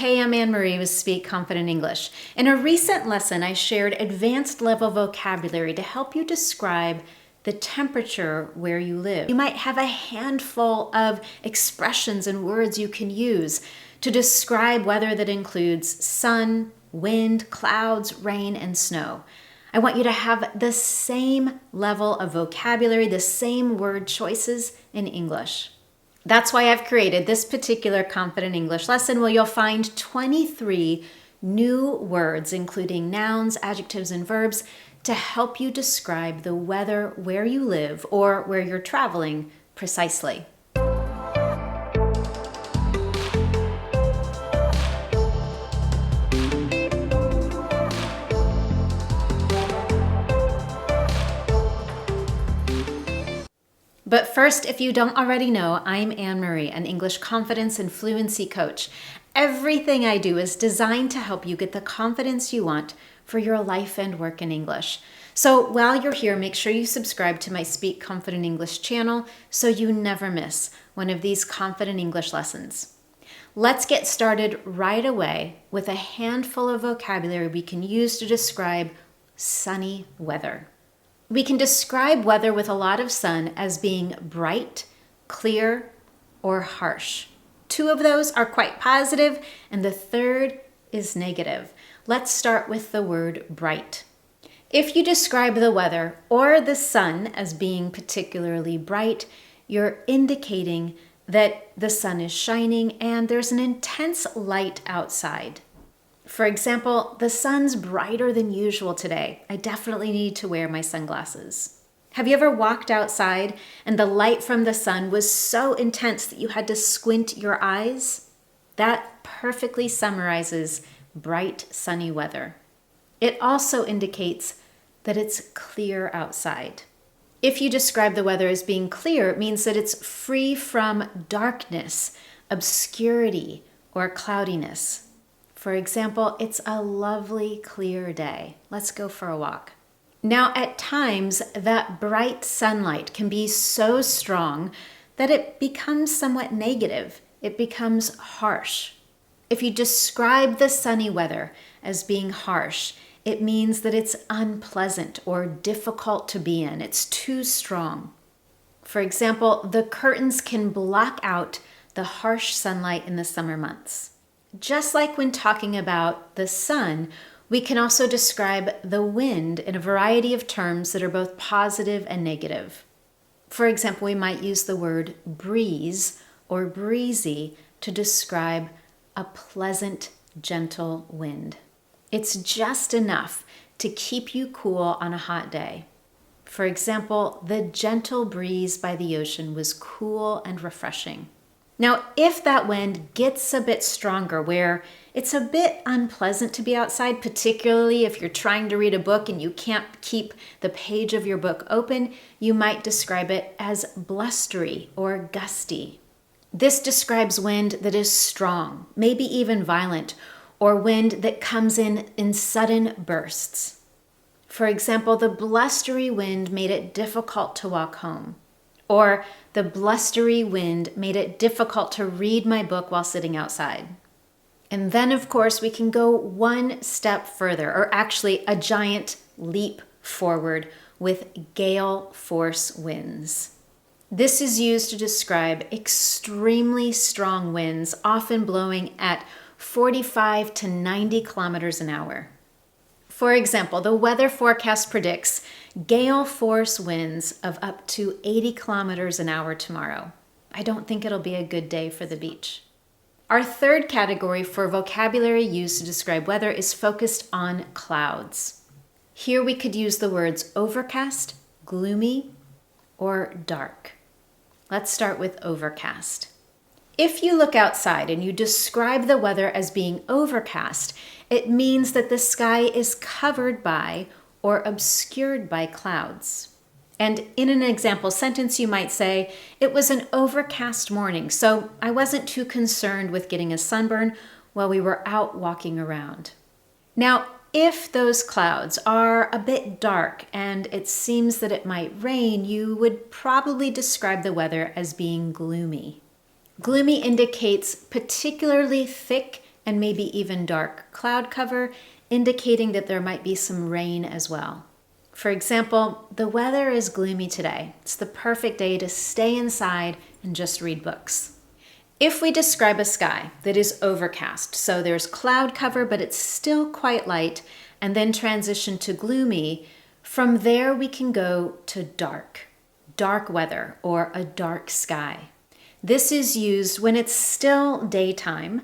Hey, I'm Anne-Marie with Speak Confident English. In a recent lesson, I shared advanced level vocabulary to help you describe the temperature where you live. You might have a handful of expressions and words you can use to describe weather that includes sun, wind, clouds, rain, and snow. I want you to have the same level of vocabulary, the same word choices in English. That's why I've created this particular Confident English lesson where you'll find 23 new words, including nouns, adjectives, and verbs, to help you describe the weather where you live or where you're traveling precisely. But first, if you don't already know, I'm Anne-Marie, an English confidence and fluency coach. Everything I do is designed to help you get the confidence you want for your life and work in English. So while you're here, make sure you subscribe to my Speak Confident English channel so you never miss one of these confident English lessons. Let's get started right away with a handful of vocabulary we can use to describe sunny weather. We can describe weather with a lot of sun as being bright, clear, or harsh. Two of those are quite positive, and the third is negative. Let's start with the word bright. If you describe the weather or the sun as being particularly bright, you're indicating that the sun is shining and there's an intense light outside. For example, the sun's brighter than usual today. I definitely need to wear my sunglasses. Have you ever walked outside and the light from the sun was so intense that you had to squint your eyes? That perfectly summarizes bright, sunny weather. It also indicates that it's clear outside. If you describe the weather as being clear, it means that it's free from darkness, obscurity, or cloudiness. For example, it's a lovely, clear day. Let's go for a walk. Now, at times, that bright sunlight can be so strong that it becomes somewhat negative. It becomes harsh. If you describe the sunny weather as being harsh, it means that it's unpleasant or difficult to be in. It's too strong. For example, the curtains can block out the harsh sunlight in the summer months. Just like when talking about the sun, we can also describe the wind in a variety of terms that are both positive and negative. For example, we might use the word breeze or breezy to describe a pleasant, gentle wind. It's just enough to keep you cool on a hot day. For example, the gentle breeze by the ocean was cool and refreshing. Now, if that wind gets a bit stronger, where it's a bit unpleasant to be outside, particularly if you're trying to read a book and you can't keep the page of your book open, you might describe it as blustery or gusty. This describes wind that is strong, maybe even violent, or wind that comes in sudden bursts. For example, the blustery wind made it difficult to walk home. Or the blustery wind made it difficult to read my book while sitting outside. And then, of course, we can go one step further, or actually a giant leap forward with gale force winds. This is used to describe extremely strong winds, often blowing at 45 to 90 kilometers an hour. For example, the weather forecast predicts gale force winds of up to 80 kilometers an hour tomorrow. I don't think it'll be a good day for the beach. Our third category for vocabulary used to describe weather is focused on clouds. Here we could use the words overcast, gloomy, or dark. Let's start with overcast. If you look outside and you describe the weather as being overcast, it means that the sky is covered by or obscured by clouds. And in an example sentence, you might say, "It was an overcast morning, so I wasn't too concerned with getting a sunburn while we were out walking around." Now, if those clouds are a bit dark and it seems that it might rain, you would probably describe the weather as being gloomy. Gloomy indicates particularly thick, and maybe even dark cloud cover, indicating that there might be some rain as well. For example, the weather is gloomy today. It's the perfect day to stay inside and just read books. If we describe a sky that is overcast, so there's cloud cover but it's still quite light, and then transition to gloomy, from there we can go to dark weather, or a dark sky. This is used when it's still daytime,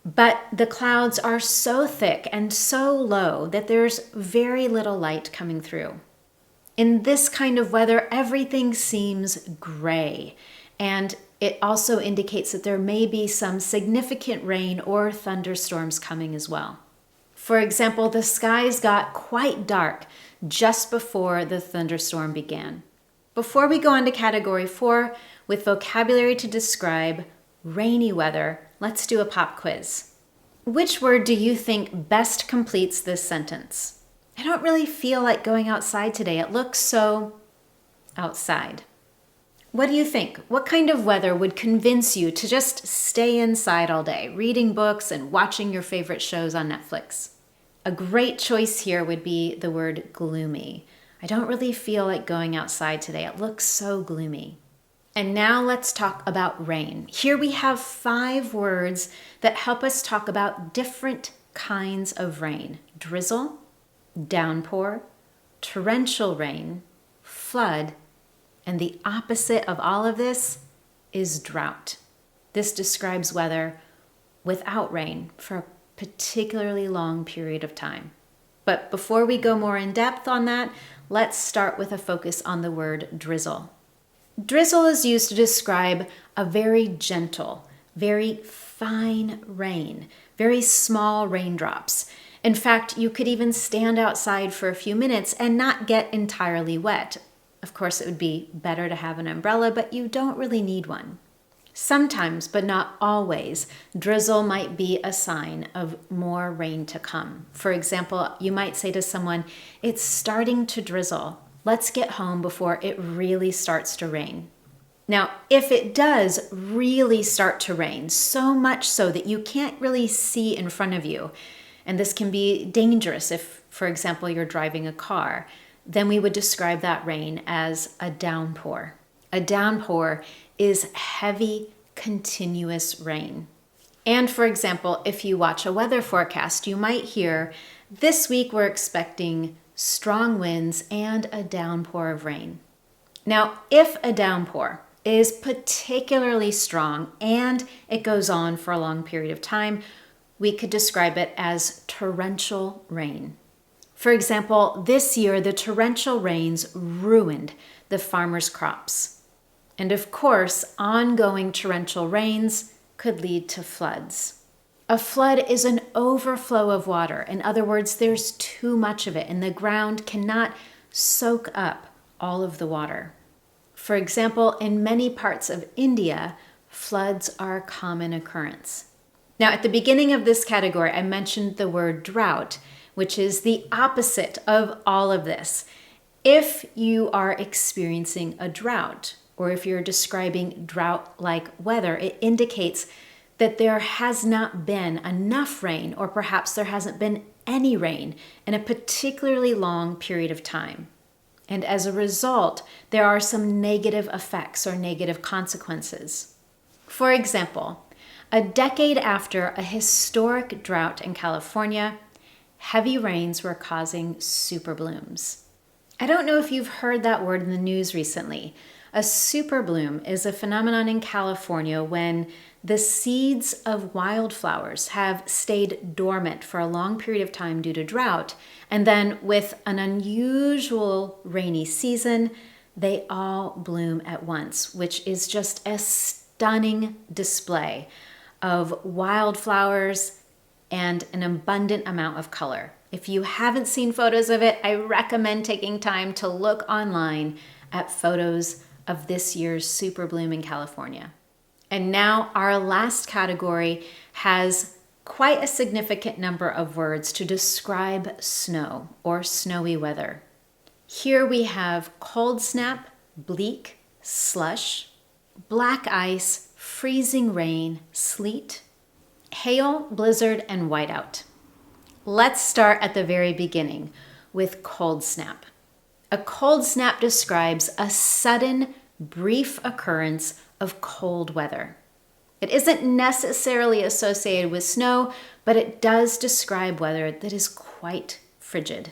but the clouds are so thick and so low that there's very little light coming through. In this kind of weather, everything seems gray, and it also indicates that there may be some significant rain or thunderstorms coming as well. For example, the skies got quite dark just before the thunderstorm began. Before we go on to category 4, with vocabulary to describe rainy weather, let's do a pop quiz. Which word do you think best completes this sentence? I don't really feel like going outside today. It looks so outside. What do you think? What kind of weather would convince you to just stay inside all day, reading books and watching your favorite shows on Netflix? A great choice here would be the word gloomy. I don't really feel like going outside today. It looks so gloomy. And now let's talk about rain. Here we have 5 words that help us talk about different kinds of rain: drizzle, downpour, torrential rain, flood, and the opposite of all of this is drought. This describes weather without rain for a particularly long period of time. But before we go more in depth on that, let's start with a focus on the word drizzle. Drizzle is used to describe a very gentle, very fine rain, very small raindrops. In fact, you could even stand outside for a few minutes and not get entirely wet. Of course, it would be better to have an umbrella, but you don't really need one. Sometimes, but not always, drizzle might be a sign of more rain to come. For example, you might say to someone, "It's starting to drizzle. Let's get home before it really starts to rain." Now, if it does really start to rain, so much so that you can't really see in front of you, and this can be dangerous if, for example, you're driving a car, then we would describe that rain as a downpour. A downpour is heavy, continuous rain. And for example, if you watch a weather forecast, you might hear, "This week we're expecting strong winds and a downpour of rain." Now, if a downpour is particularly strong and it goes on for a long period of time, we could describe it as torrential rain. For example, this year the torrential rains ruined the farmers' crops. And of course, ongoing torrential rains could lead to floods. A flood is an overflow of water. In other words, there's too much of it and the ground cannot soak up all of the water. For example, in many parts of India, floods are a common occurrence. Now, at the beginning of this category, I mentioned the word drought, which is the opposite of all of this. If you are experiencing a drought, or if you're describing drought-like weather, it indicates that there has not been enough rain, or perhaps there hasn't been any rain in a particularly long period of time. And as a result, there are some negative effects or negative consequences. For example, a decade after a historic drought in California, heavy rains were causing super blooms. I don't know if you've heard that word in the news recently. A super bloom is a phenomenon in California when the seeds of wildflowers have stayed dormant for a long period of time due to drought, and then with an unusual rainy season, they all bloom at once, which is just a stunning display of wildflowers and an abundant amount of color. If you haven't seen photos of it, I recommend taking time to look online at photos of this year's super bloom in California. And now our last category has quite a significant number of words to describe snow or snowy weather. Here we have cold snap, bleak, slush, black ice, freezing rain, sleet, Hail, blizzard, and whiteout. Let's start at the very beginning with cold snap. A cold snap describes a sudden, brief occurrence of cold weather. It isn't necessarily associated with snow, but it does describe weather that is quite frigid.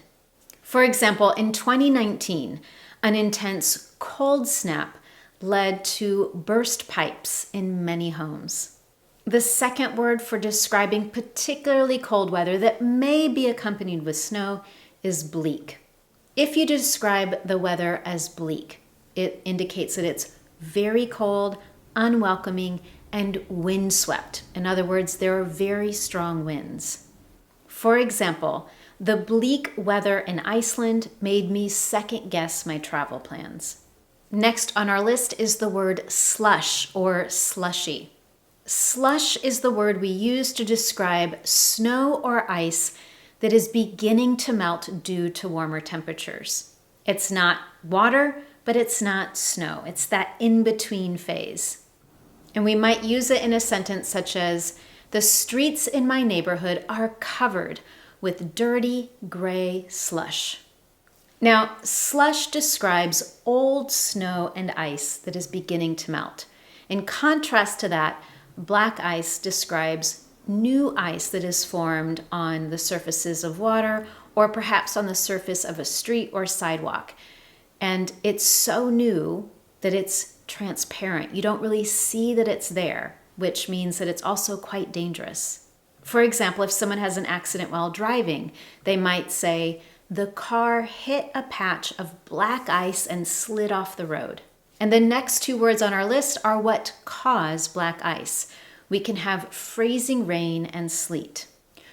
For example, in 2019, an intense cold snap led to burst pipes in many homes. The second word for describing particularly cold weather that may be accompanied with snow is bleak. If you describe the weather as bleak, it indicates that it's very cold, unwelcoming, and windswept. In other words, there are very strong winds. For example, the bleak weather in Iceland made me second guess my travel plans. Next on our list is the word slush or slushy. Slush is the word we use to describe snow or ice that is beginning to melt due to warmer temperatures. It's not water, but it's not snow. It's that in-between phase. And we might use it in a sentence such as, the streets in my neighborhood are covered with dirty gray slush. Now, slush describes old snow and ice that is beginning to melt. In contrast to that, black ice describes new ice that is formed on the surfaces of water or perhaps on the surface of a street or sidewalk. And it's so new that it's transparent. You don't really see that it's there, which means that it's also quite dangerous. For example, if someone has an accident while driving, they might say, the car hit a patch of black ice and slid off the road. And the next two words on our list are what cause black ice. We can have freezing rain and sleet.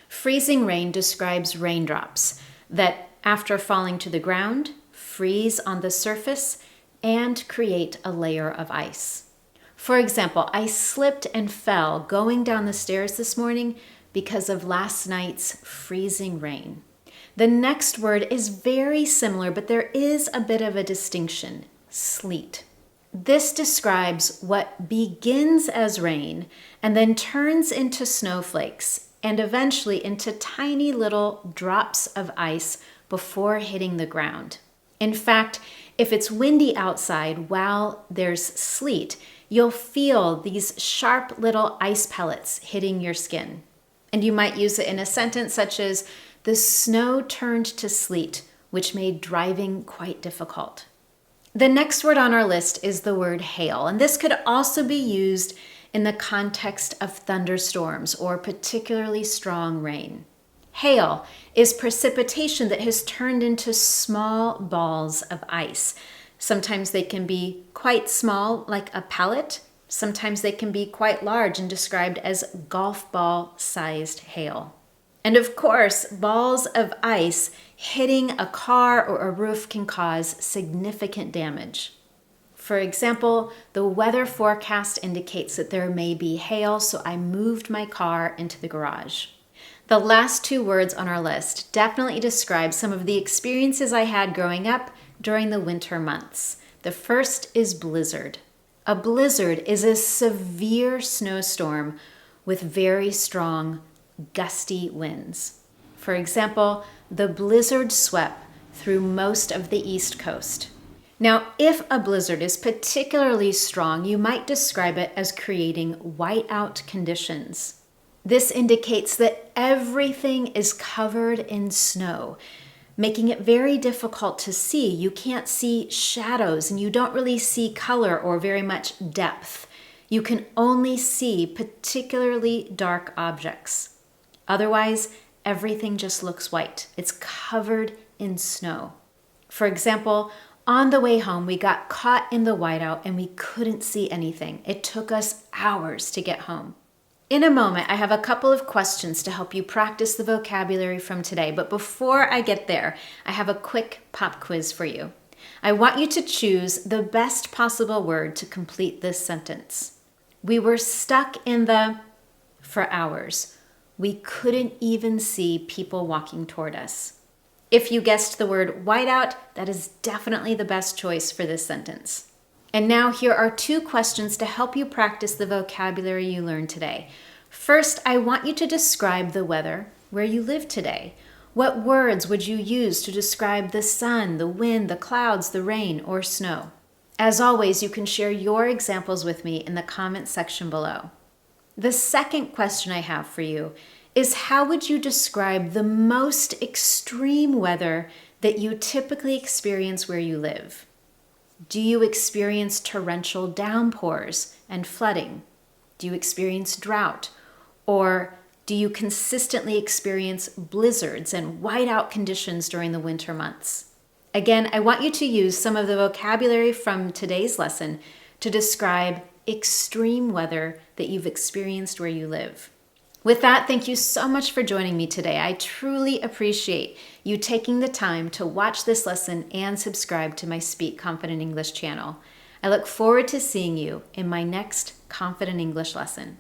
Freezing rain describes raindrops that, after falling to the ground, freeze on the surface and create a layer of ice. For example, I slipped and fell going down the stairs this morning because of last night's freezing rain. The next word is very similar, but there is a bit of a distinction: sleet. This describes what begins as rain and then turns into snowflakes and eventually into tiny little drops of ice before hitting the ground. In fact, if it's windy outside while there's sleet, you'll feel these sharp little ice pellets hitting your skin. And you might use it in a sentence such as, the snow turned to sleet, which made driving quite difficult. The next word on our list is the word hail, and this could also be used in the context of thunderstorms or particularly strong rain. Hail is precipitation that has turned into small balls of ice. Sometimes they can be quite small, like a pellet. Sometimes they can be quite large and described as golf ball-sized hail. And of course, balls of ice hitting a car or a roof can cause significant damage. For example, the weather forecast indicates that there may be hail, so I moved my car into the garage. The last two words on our list definitely describe some of the experiences I had growing up during the winter months. The first is blizzard. A blizzard is a severe snowstorm with very strong, gusty winds. For example, the blizzard swept through most of the East Coast. Now, if a blizzard is particularly strong, you might describe it as creating whiteout conditions. This indicates that everything is covered in snow, making it very difficult to see. You can't see shadows and you don't really see color or very much depth. You can only see particularly dark objects. Otherwise, everything just looks white. It's covered in snow. For example, on the way home, we got caught in the whiteout and we couldn't see anything. It took us hours to get home. In a moment, I have a couple of questions to help you practice the vocabulary from today. But before I get there, I have a quick pop quiz for you. I want you to choose the best possible word to complete this sentence. We were stuck in the for hours. We couldn't even see people walking toward us. If you guessed the word whiteout, that is definitely the best choice for this sentence. And now here are two questions to help you practice the vocabulary you learned today. First, I want you to describe the weather where you live today. What words would you use to describe the sun, the wind, the clouds, the rain, or snow? As always, you can share your examples with me in the comment section below. The second question I have for you is, how would you describe the most extreme weather that you typically experience where you live? Do you experience torrential downpours and flooding? Do you experience drought? Or do you consistently experience blizzards and whiteout conditions during the winter months? Again, I want you to use some of the vocabulary from today's lesson to describe extreme weather that you've experienced where you live. With that, thank you so much for joining me today. I truly appreciate you taking the time to watch this lesson and subscribe to my Speak Confident English channel. I look forward to seeing you in my next Confident English lesson.